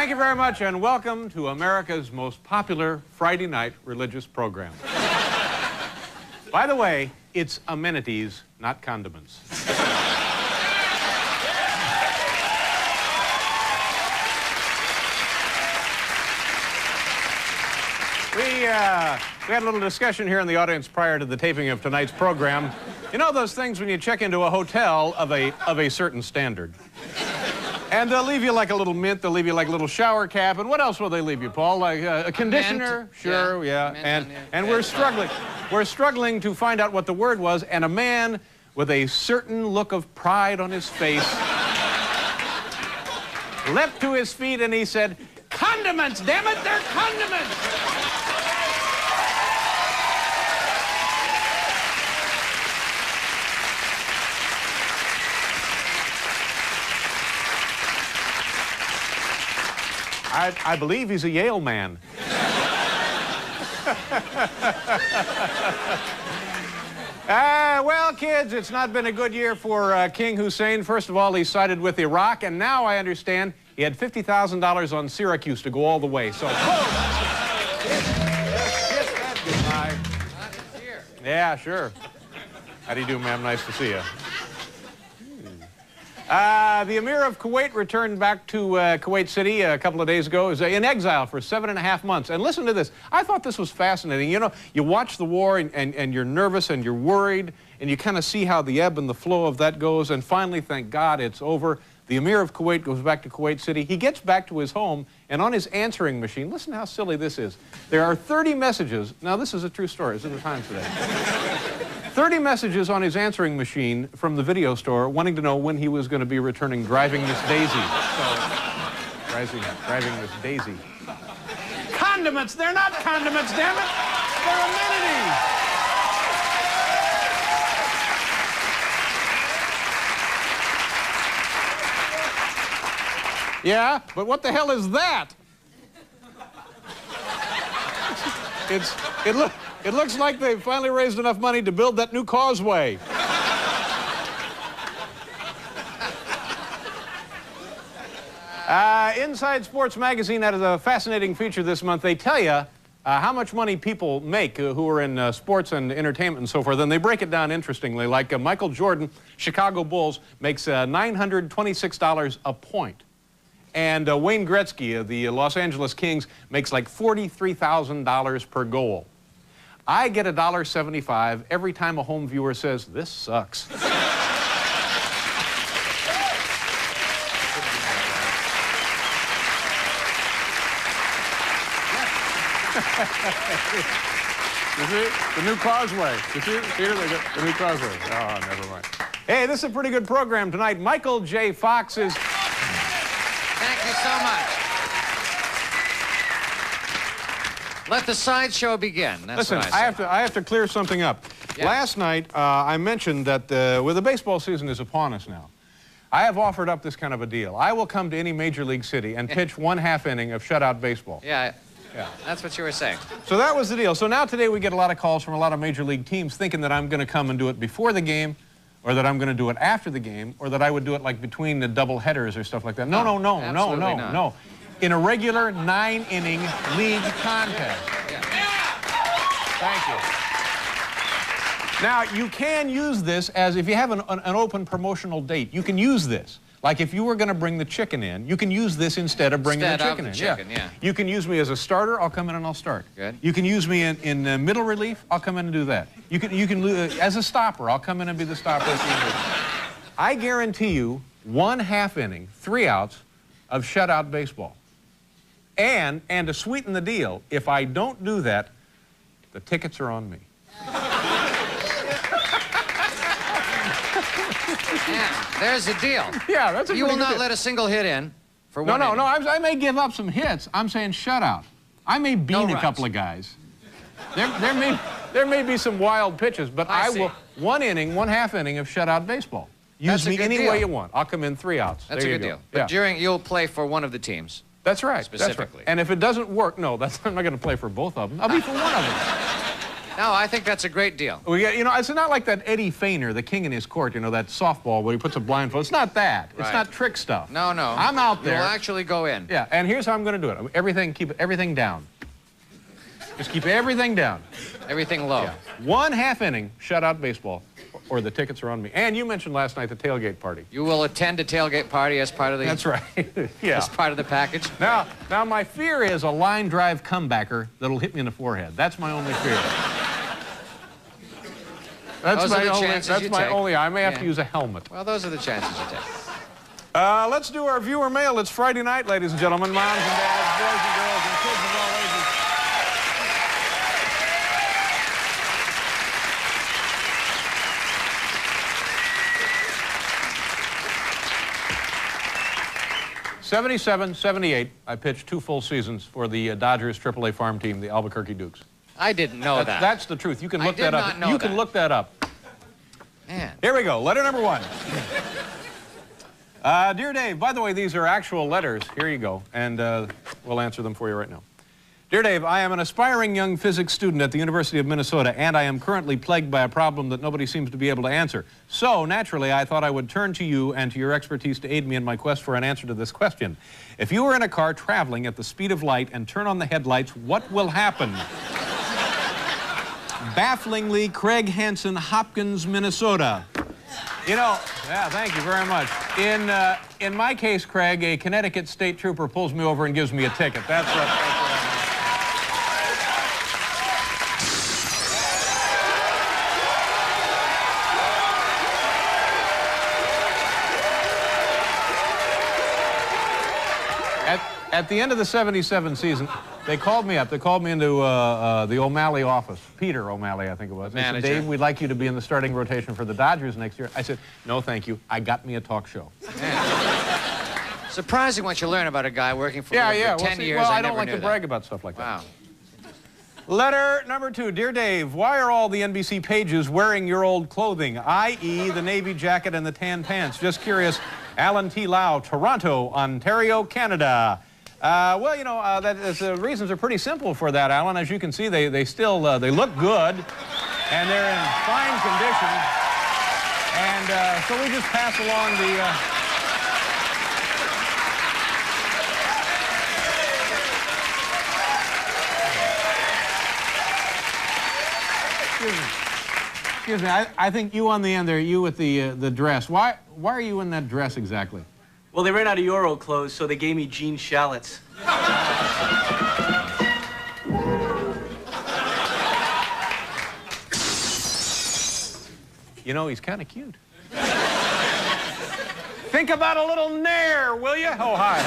Thank you very much, and welcome to America's most popular Friday night religious program. By the way, it's amenities, not condiments. We had a little discussion here in the audience prior to the taping of tonight's program. You know those things when you check into a hotel of a certain standard? And they'll leave you like a little mint, they'll leave you like a little shower cap, and what else will they leave you, Paul? Like a conditioner? Mint. Sure, yeah. And we're struggling to find out what the word was, and a man with a certain look of pride on his face leapt to his feet and he said, "Condiments, damn it, they're condiments!" I believe he's a Yale man. Well, kids, it's not been a good year for King Hussein. First of all, he sided with Iraq, and now I understand he had $50,000 on Syracuse to go all the way. So, goodbye. Yeah, sure. How do you do, ma'am? Nice to see you. The Emir of Kuwait returned back to Kuwait City a couple of days ago. He was in exile for 7.5 months. And listen to this. I thought this was fascinating. You know, you watch the war and you're nervous and you're worried, and you kind of see how the ebb and the flow of that goes. And finally, thank God, it's over. The Emir of Kuwait goes back to Kuwait City. He gets back to his home, and on his answering machine, listen how silly this is. There are 30 messages. Now, this is a true story. It's in the Times today. 30 messages on his answering machine from the video store wanting to know when he was going to be returning driving Miss Daisy. Driving Miss Daisy. Condiments! They're not condiments, damn it! They're amenities! Yeah, but what the hell is that? It looks like they finally raised enough money to build that new causeway. Inside Sports Magazine had a fascinating feature this month. They tell you how much money people make who are in sports and entertainment and so forth, and they break it down interestingly. Like Michael Jordan, Chicago Bulls, makes $926 a point. And Wayne Gretzky of the Los Angeles Kings makes like $43,000 per goal. I get $1.75 every time a home viewer says, "This sucks." You see? The new causeway. You see? Here they go. The new causeway. Oh, never mind. Hey, this is a pretty good program tonight. Michael J. Fox is... Thank you so much. Let the sideshow begin. That's Listen, what I have to clear something up. Yeah. Last night, I mentioned that the baseball season is upon us now. I have offered up this kind of a deal. I will come to any major league city and pitch 1/2 inning of shutout baseball. Yeah, that's what you were saying. So that was the deal. So now today we get a lot of calls from a lot of major league teams thinking that I'm going to come and do it before the game, or that I'm going to do it after the game, or that I would do it like between the double headers or stuff like that. No. In a regular 9-inning league contest. Yeah. Thank you. Now, you can use this as, if you have an open promotional date, you can use this. Like if you were going to bring the chicken in, you can use this instead of bringing the chicken in. Yeah. You can use me as a starter, I'll come in and I'll start. Good. You can use me in middle relief, I'll come in and do that. You can as a stopper, I'll come in and be the stopper. I guarantee you 1/2 inning, 3 outs of shutout baseball. And to sweeten the deal, if I don't do that, the tickets are on me. Yeah, there's a deal. Yeah, that's a You will not let a single hit in for one inning. No, I may give up some hits. I'm saying shutout. I may bean a couple of guys. There may be some wild pitches, but I will 1 inning, 1/2 inning of shutout baseball. Use me any way you want. I'll come in 3 outs. That's a good deal. But you'll play for one of the teams. That's right. Specifically. That's right. And if it doesn't work, I'm not going to play for both of them. I'll be for one of them. No, I think that's a great deal. We get, it's not like that Eddie Feigner, the king in his court, that softball where he puts a blindfold. It's not that. It's not trick stuff. No, no. I'm out there. You'll actually go in. Yeah, and here's how I'm going to do it. Keep everything down. Just keep everything down. Everything low. Yeah. 1 half inning, shutout baseball, or the tickets are on me. And you mentioned last night the tailgate party. You will attend a tailgate party as part of the... That's right. Yeah. As part of the package. Now my fear is a line drive comebacker that'll hit me in the forehead. That's my only fear. That's my only. I may have to use a helmet. Well, those are the chances you take. Let's do our viewer mail. It's Friday night, ladies and gentlemen, moms and dads, boys and girls, and kids of all ages. '77, '78, I pitched 2 full seasons for the Dodgers AAA farm team, the Albuquerque Dukes. I didn't know that. That's the truth. You can look that up. You can look that up. Man. Here we go. Letter number 1. Dear Dave, by the way, these are actual letters. Here you go. And we'll answer them for you right now. Dear Dave, I am an aspiring young physics student at the University of Minnesota, and I am currently plagued by a problem that nobody seems to be able to answer. So, naturally, I thought I would turn to you and to your expertise to aid me in my quest for an answer to this question. If you were in a car traveling at the speed of light and turn on the headlights, what will happen? Bafflingly, Craig Hansen, Hopkins, Minnesota. Yeah, thank you very much. In my case, Craig, a Connecticut state trooper pulls me over and gives me a ticket. That's what I At the end of the '77 season, they called me up. They called me into the O'Malley office. Peter O'Malley, I think it was. They said, Dave, we'd like you to be in the starting rotation for the Dodgers next year. I said, no, thank you. I got me a talk show. Surprising what you learn about a guy working for 10 years. Well, I don't like to brag about stuff like that. Wow. Letter number 2. Dear Dave, why are all the NBC pages wearing your old clothing, i.e. the navy jacket and the tan pants? Just curious. Alan T. Lau, Toronto, Ontario, Canada. The reasons are pretty simple for that, Alan. As you can see, they look good, and they're in fine condition. And so we just pass along the... Excuse me, I think you on the end there, you with the dress. Why are you in that dress exactly? Well, they ran out of your old clothes, so they gave me jean shallots. He's kind of cute. Think about a little nair, will you? Oh, hi.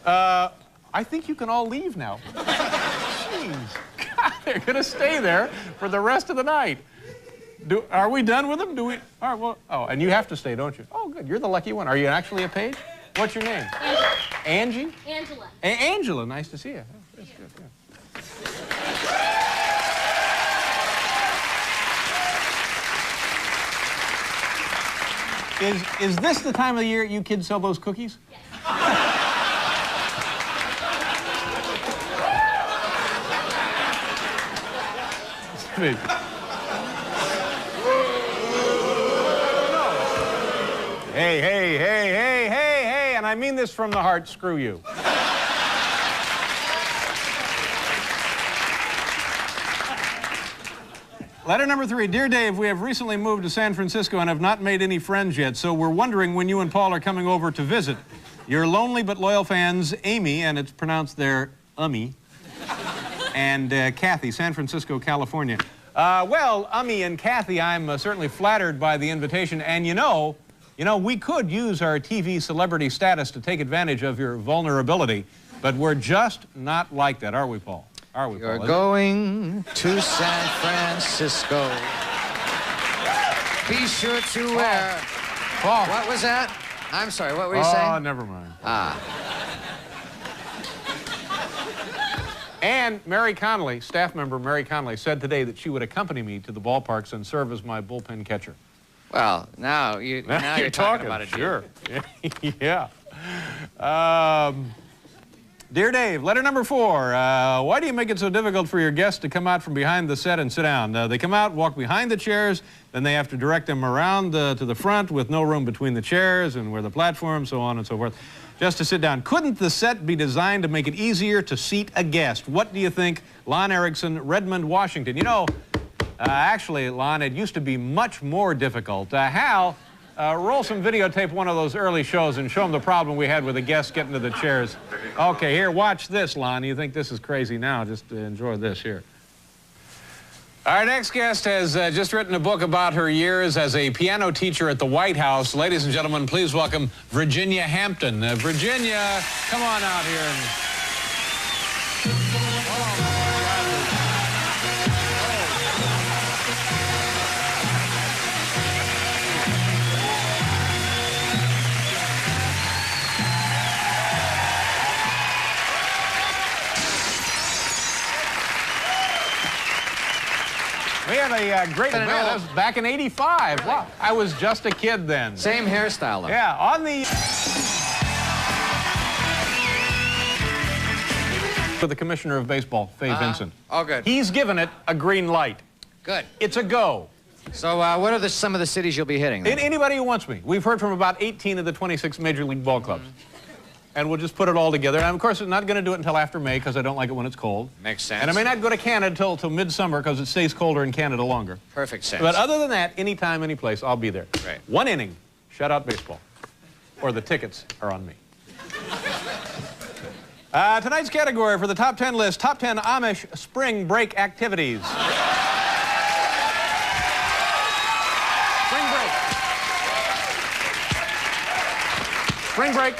Hello. I think you can all leave now. Jeez. God, they're going to stay there for the rest of the night. Are we done with them? Do we? All right, well, oh, and you have to stay, don't you? Oh, good. You're the lucky one. Are you actually a page? What's your name? Angie. Angie? Angela. Angela, nice to see you. Oh, that's good, yeah. Is this the time of the year you kids sell those cookies? Yes. Hey, and I mean this from the heart, screw you. Letter number 3. Dear Dave, we have recently moved to San Francisco and have not made any friends yet, so we're wondering when you and Paul are coming over to visit. Your lonely but loyal fans, Amy, and it's pronounced there, Ummy, and Kathy, San Francisco, California. Well, Ummy and Kathy, I'm certainly flattered by the invitation, and we could use our TV celebrity status to take advantage of your vulnerability, but we're just not like that, are we, Paul? Are we, Paul? You're going to San Francisco. Be sure to wear... Paul. What was that? I'm sorry, what were you saying? Oh, never mind. Ah. And Mary Connolly, staff member Mary Connolly, said today that she would accompany me to the ballparks and serve as my bullpen catcher. Well, now you're talking about it. Sure. Yeah. Dear Dave, letter number 4. Why do you make it so difficult for your guests to come out from behind the set and sit down? They come out, walk behind the chairs, then they have to direct them around to the front with no room between the chairs and where the platform, so on and so forth, just to sit down. Couldn't the set be designed to make it easier to seat a guest? What do you think? Lon Erickson, Redmond, Washington. You know, actually, Lon, it used to be much more difficult. Hal, roll some videotape one of those early shows and show them the problem we had with the guests getting to the chairs. Okay, here, watch this, Lon. You think this is crazy now? Just enjoy this here. Our next guest has just written a book about her years as a piano teacher at the White House. Ladies and gentlemen, please welcome Virginia Hampton. Virginia, come on out here. We had a great event. That was back in '85. Really? Wow. I was just a kid then. Same hairstyle, though. Yeah, on the... For the commissioner of baseball, Fay Vincent. Oh, good. He's given it a green light. Good. It's a go. So what are some of the cities you'll be hitting then? Anybody who wants me. We've heard from about 18 of the 26 Major League ball clubs. And we'll just put it all together. And of course, I'm not going to do it until after May because I don't like it when it's cold. Makes sense. And I may not go to Canada till midsummer because it stays colder in Canada longer. Perfect sense. But other than that, anytime, any place, I'll be there. Great. One inning, shutout baseball. Or the tickets are on me. Tonight's category for the top 10 list, top 10 Amish spring break activities. Spring break. Spring break.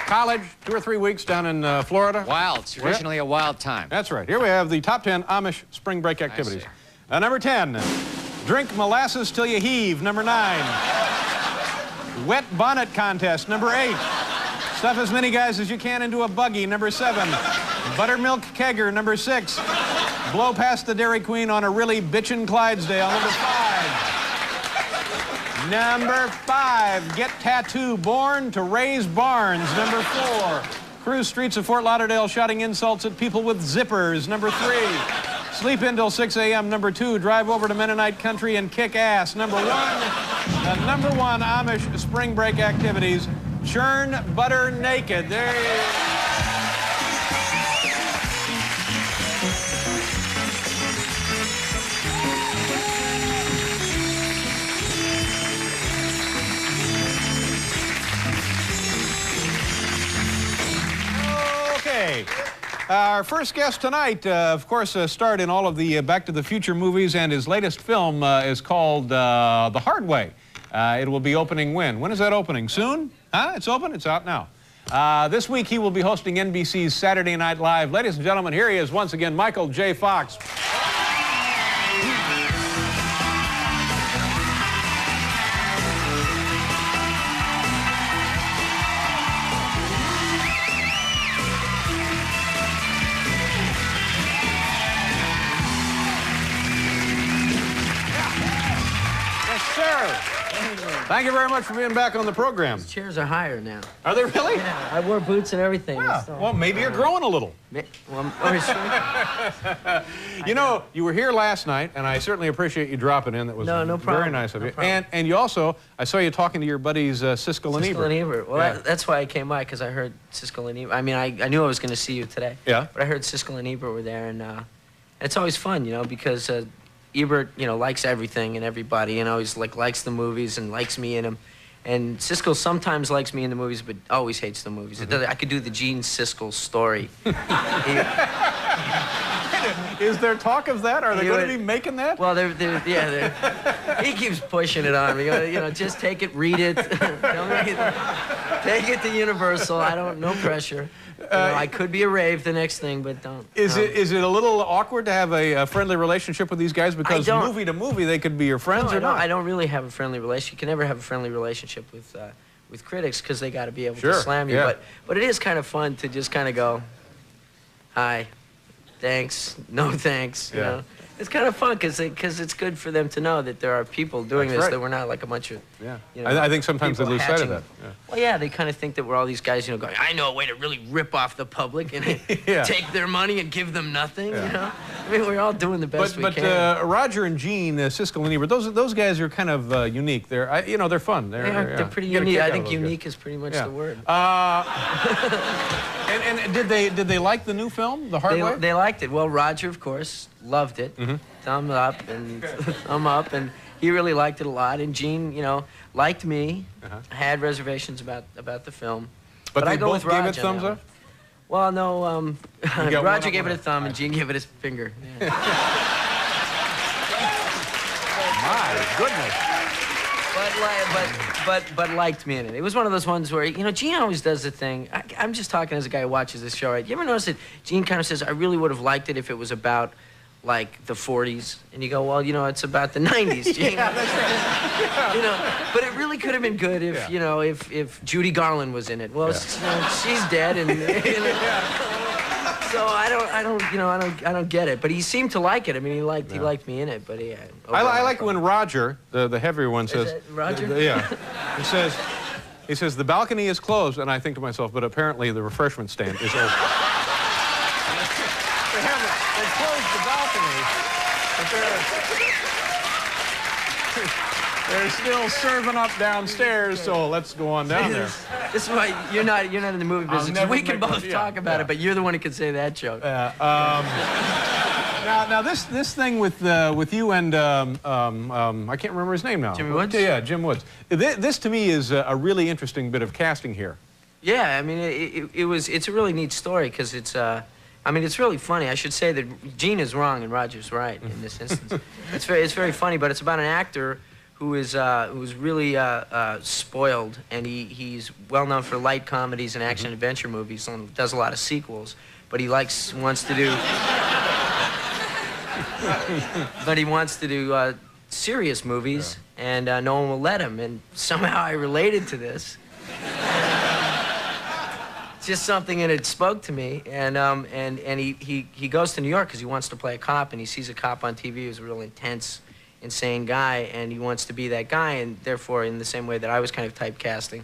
College, 2 or 3 weeks down in Florida. Wild. It's traditionally a wild time. That's right. Here we have the top 10 Amish spring break activities. Number 10, drink molasses till you heave. Number 9, wet bonnet contest. Number 8, stuff as many guys as you can into a buggy. Number 7, buttermilk kegger. Number 6, blow past the Dairy Queen on a really bitchin' Clydesdale. Number 5. Number 5, get tattoo, born to raise barns. Number 4, cruise streets of Fort Lauderdale shouting insults at people with zippers. Number 3, sleep in till 6 a.m. Number 2, drive over to Mennonite country and kick ass. Number 1, the number 1 Amish spring break activities, churn butter naked. There you go. Our first guest tonight, of course, starred in all of the Back to the Future movies, and his latest film is called The Hard Way. It will be opening when? When is that opening? Soon? Huh? It's open? It's out now. This week he will be hosting NBC's Saturday Night Live. Ladies and gentlemen, here he is once again, Michael J. Fox. Thank you very much for being back on the program. These chairs are higher now. Are they really? Yeah, I wore boots and everything. Yeah. So, Well, maybe you're growing a little. You know, you were here last night, and I certainly appreciate you dropping in. That was no problem. Very nice of you. No And you also, I saw you talking to your buddies Siskel and Ebert. Siskel and Ebert. Well, Yeah. that's why I came by, because I heard Siskel and Ebert. I mean, I knew I was going to see you today. Yeah. But I heard Siskel and Ebert were there, and it's always fun, you know, because Ebert, you know, likes everything and everybody, you know, he's likes the movies and likes me in them. And Siskel sometimes likes me in the movies, but always hates the movies. I could do the Gene Siskel story. Is there talk of that? Are they going to be making that? Well, he keeps pushing it on me. You know, just take it, read it. Take it to Universal. No pressure. You know, I could be a rave the next thing, but don't. Is it a little awkward to have a friendly relationship with these guys? Because movie to movie, they could be your friends or not? I don't really have a friendly relationship. You can never have a friendly relationship with critics because they got to be able to slam you. Yeah. But it is kind of fun to just kind of go, hi, thanks, no thanks. You know? It's kind of fun because it's good for them to know that there are people doing That's this, right. that we're not like a bunch of, Yeah. you know, I think sometimes they people lose sight of hatching. that. Yeah. Well, yeah, they kind of think that we're all these guys, you know, going, I know a way to really rip off the public and Yeah. take their money and give them nothing, Yeah. you know? I mean, we're all doing the best we can. But Roger and Gene, Siskel and Ebert, those guys are kind of unique. They're you know, they're fun. They're pretty You get a unique. kick I out think of those unique guys. is pretty much Yeah. the word. And did they like the new film, The Hard Way? They liked it. Well, Roger, of course, loved it. Mm-hmm. Thumb up and thumb up, and he really liked it a lot. And Gene, you know, liked me. I had reservations about the film. But they I go both with gave Roger it thumbs now. up? Well, no, got one Roger up, gave one it a up. thumb, and Gene gave it his finger. Yeah. My goodness. But liked me in it. It was one of those ones where, you know, Gene always does the thing. I'm just talking as a guy who watches this show, right? You ever notice that Gene kind of says, I really would have liked it if it was about, like, the 40s? And you go, well, you know, it's about the 90s, Gene. Yeah, that's right. You know, but it really could have been good if, Yeah. you know, if Judy Garland was in it. Well, Yeah. you know, she's dead, and you know, so I don't get it. But he seemed to like it. I mean, he liked me in it. But yeah, I like when Roger, the heavier one, says, it Roger? Yeah, he says the balcony is closed, and I think to myself, but apparently the refreshment stand is open. They closed the balcony, but they're still serving up downstairs. So let's go on down there. This is why you're not in the movie business. never We can make both one- talk about yeah. it, but you're the one who can say that joke. Now this thing with you and I can't remember his name now. Jimmy Woods? Yeah, Jim Woods. This to me is a really interesting bit of casting here. Yeah, I mean, it's a really neat story because I mean, it's really funny. I should say that Gene is wrong and Roger's right in this instance. It's very funny, but it's about an actor who's really spoiled, and he's well known for light comedies and action adventure movies, and does a lot of sequels. But he wants to do serious movies, and no one will let him. And somehow I related to this. Just something, and it spoke to me, and he goes to New York because he wants to play a cop, and he sees a cop on TV who's a real intense, insane guy, and he wants to be that guy, and therefore, in the same way that I was kind of typecasting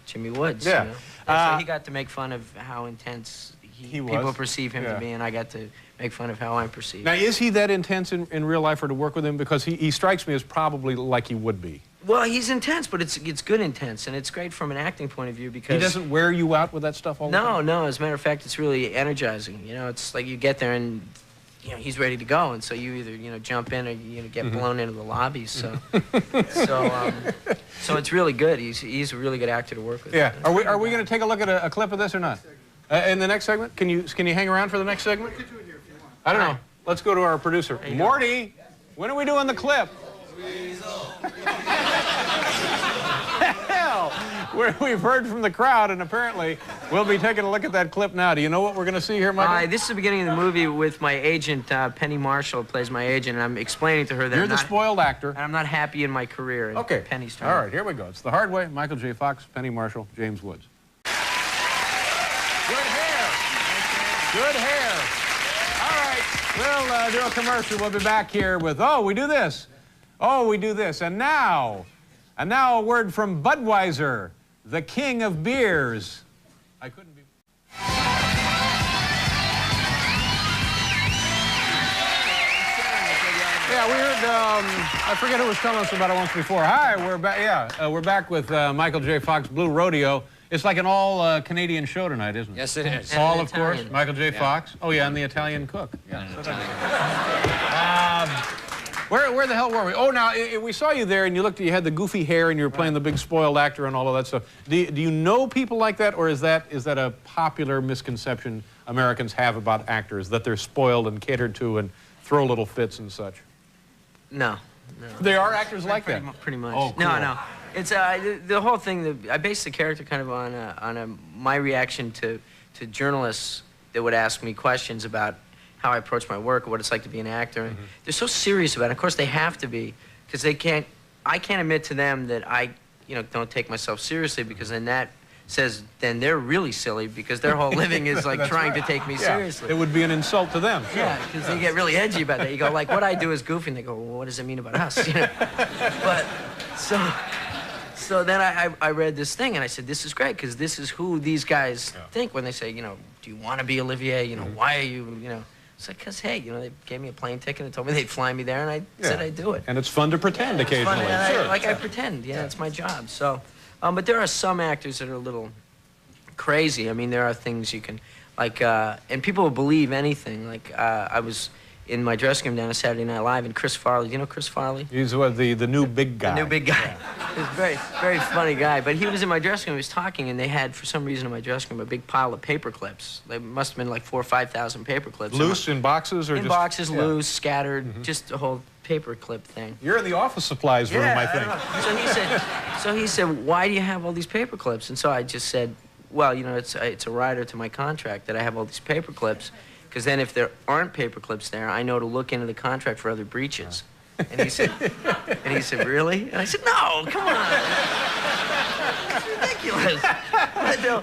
Jimmy Woods, Yeah. you know? And so he got to make fun of how intense people was. perceive him Yeah. to be, and I got to make fun of how I'm perceived. Now, is he that intense in real life, or to work with him? Because he strikes me as probably like he would be. Well, he's intense, but it's good intense, and it's great from an acting point of view because He doesn't wear you out with that stuff all the time? No. As a matter of fact, it's really energizing. You know, it's like you get there and, you know, he's ready to go, and so you either, you know, jump in or you know, get blown into the lobby. So, so it's really good. He's a really good actor to work with. Yeah. Are we going to take a look at a clip of this or not? In the next segment? Can you hang around for the next segment? I don't know. Let's go to our producer, Morty. When are we doing the clip? Hell, we've heard from the crowd, and apparently we'll be taking a look at that clip now. Do you know what we're going to see here, Michael? This is the beginning of the movie with my agent, Penny Marshall plays my agent, and I'm explaining to her that You're the spoiled actor. I'm not happy in my career. And Okay. Penny's All right, here we go. It's The Hard Way. Michael J. Fox, Penny Marshall, James Woods. Good hair. Good hair. All right, we'll do a commercial. We'll be back here with, oh, we do this. Oh, we do this. And now a word from Budweiser, the king of beers. I couldn't be... Yeah, we heard, I forget who was telling us about it once before. Hi, we're back, we're back with Michael J. Fox, Blue Rodeo. It's like an all-Canadian show tonight, isn't it? Yes, it is. Paul, And of course, Italian. Michael J. Fox. Oh, yeah, and the Italian cook. Yeah. Where the hell were we? Oh, now, we saw you there, and you had the goofy hair, and you were playing the big spoiled actor and all of that stuff. Do you know people like that, or is that a popular misconception Americans have about actors, that they're spoiled and catered to and throw little fits and such? No. There are actors like that? Pretty much. Oh, cool. No. It's the whole thing. I based the character kind of on my reaction to journalists that would ask me questions about how I approach my work or what it's like to be an actor. And they're so serious about it. Of course, they have to be, because I can't admit to them that I don't take myself seriously, because then that says, then they're really silly because their whole living is like trying to take me seriously. It would be an insult to them. Sure. Yeah, because they get really edgy about that. You go, like, what I do is goofy, and they go, well, what does it mean about us? You know? But so then I read this thing, and I said, this is great, because this is who these guys think when they say, you know, do you want to be Olivier? You know, why are you, you know? It's like, because, hey, you know, they gave me a plane ticket and told me they'd fly me there, and I said I'd do it. And it's fun to pretend occasionally. Fun, I pretend, it's my job. So, but there are some actors that are a little crazy. I mean, there are things you can, like, and people will believe anything. Like, I was in my dressing room down at Saturday Night Live, and Chris Farley, do you know Chris Farley? He's what, the new big guy. The new big guy. He's a very, very funny guy. But he was in my dressing room, he was talking, and they had, for some reason in my dressing room, a big pile of paper clips. They must have been like 4,000 or 5,000 paper clips. Loose in boxes or in just? Boxes, loose, scattered, just a whole paper clip thing. You're in the office supplies room, I think. So he said, why do you have all these paper clips? And so I just said, well, you know, it's a rider to my contract that I have all these paper clips, because then if there aren't paper clips there, I know to look into the contract for other breaches. And he said, really? And I said, no, come on. It's ridiculous.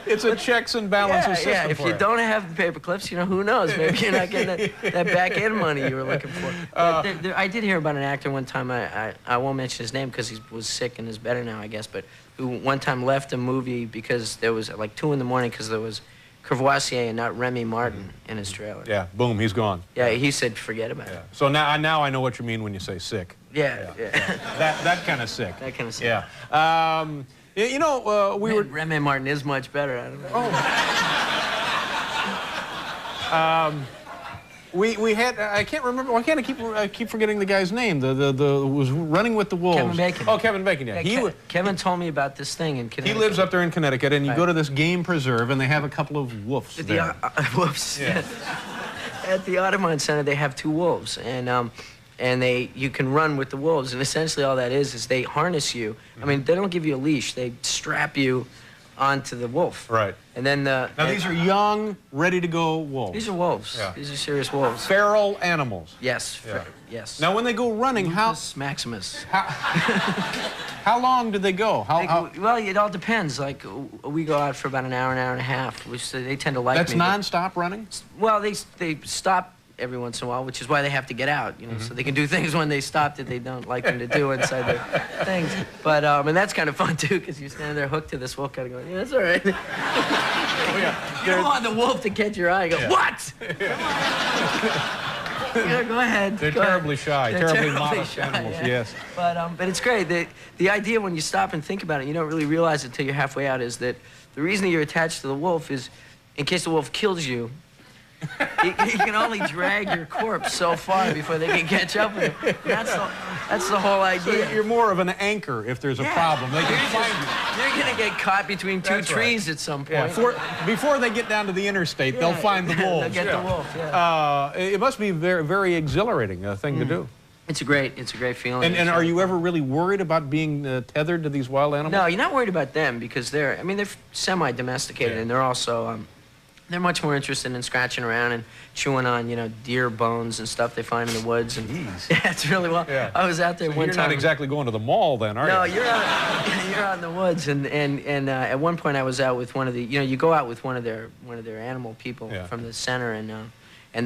It's a checks and balances system. Yeah, if you don't have the paper clips, you know, who knows? Maybe you're not getting that back end money you were looking for. But I did hear about an actor one time, I won't mention his name because he was sick and is better now, I guess, but who one time left a movie because there was like 2 in the morning because there was Courvoisier and not Remy Martin in his trailer. Yeah, boom, he's gone. Yeah, he said forget about it. So now I know what you mean when you say sick. Yeah. That kind of sick. That kind of sick. Yeah. You know, we were... Remy Martin is much better. I don't know. We had, I can't remember, why can't I keep forgetting the guy's name? The was running with the Wolves. Kevin Bacon. Oh, Kevin Bacon, yeah. Kevin told me about this thing in Connecticut. He lives up there in Connecticut, and you go to this game preserve, and they have a couple of wolves there. Wolves. Yeah. At the Audubon Center, they have 2 wolves, and you can run with the wolves, and essentially all that is they harness you. I mean, they don't give you a leash; they strap you onto the wolf. Right. And then now these are young, ready-to-go wolves. These are wolves. Yeah. These are serious wolves. Feral animals. Yes. Yes. Now, when they go running, Maximus. How long do they go? Well, it all depends. Like, we go out for about an hour and a half, which they tend to like That's me. That's non-stop running? Well, they stop every once in a while, which is why they have to get out, you know, so they can do things when they stop that they don't like them to do inside their things. But, and that's kind of fun, too, because you're standing there hooked to this wolf kind of going, yeah, that's all right. You don't want the wolf to catch your eye and go, what? Yeah, go ahead. They're terribly shy, terribly modest shy, animals, yes. But it's great. The idea when you stop and think about it, you don't really realize it until you're halfway out, is that the reason that you're attached to the wolf is in case the wolf kills you, you can only drag your corpse so far before they can catch up with you. That's the whole idea. So you're more of an anchor if there's a problem. They can find you. You're going to get caught between 2 trees at some point. Yeah. Before they get down to the interstate, they'll find the wolves. They'll get the wolf, it must be very, very exhilarating thing to do. It's a great feeling. And are you ever really worried about being tethered to these wild animals? No, you're not worried about them because they're semi-domesticated and they're also... they're much more interested in scratching around and chewing on, you know, deer bones and stuff they find in the woods. And yeah, it's really well. Yeah. I was out there one time. You're not exactly going to the mall then, are you? No, you're out in the woods. And at one point I was out with one of the, you know, you go out with one of their animal people from the center, and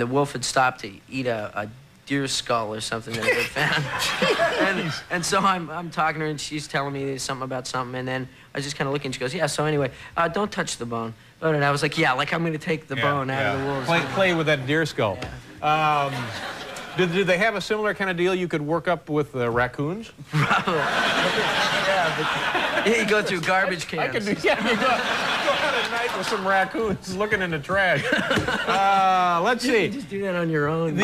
the wolf had stopped to eat a deer skull or something that they found. and so I'm talking to her, and she's telling me something about something, and then I was just kind of looking, and she goes, yeah, so anyway, don't touch the bone. And I was like, yeah, like I'm going to take the bone out of the wolves. Play with that deer skull. Yeah. Did they have a similar kind of deal you could work up with raccoons? Probably. Yeah, but you go through garbage cans. I could do, you go out at night with some raccoons looking in the trash. Let's see. You just do that on your own.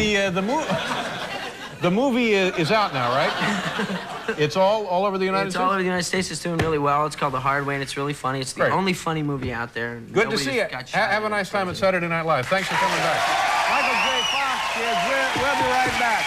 The movie is out now, right? It's all over the United States? It's all over the United States. It's doing really well. It's called The Hard Way, and it's really funny. It's the only funny movie out there. Good to see you. Have a nice time at Saturday Night Live. Thanks for coming back. Michael J. Fox is we'll be right back.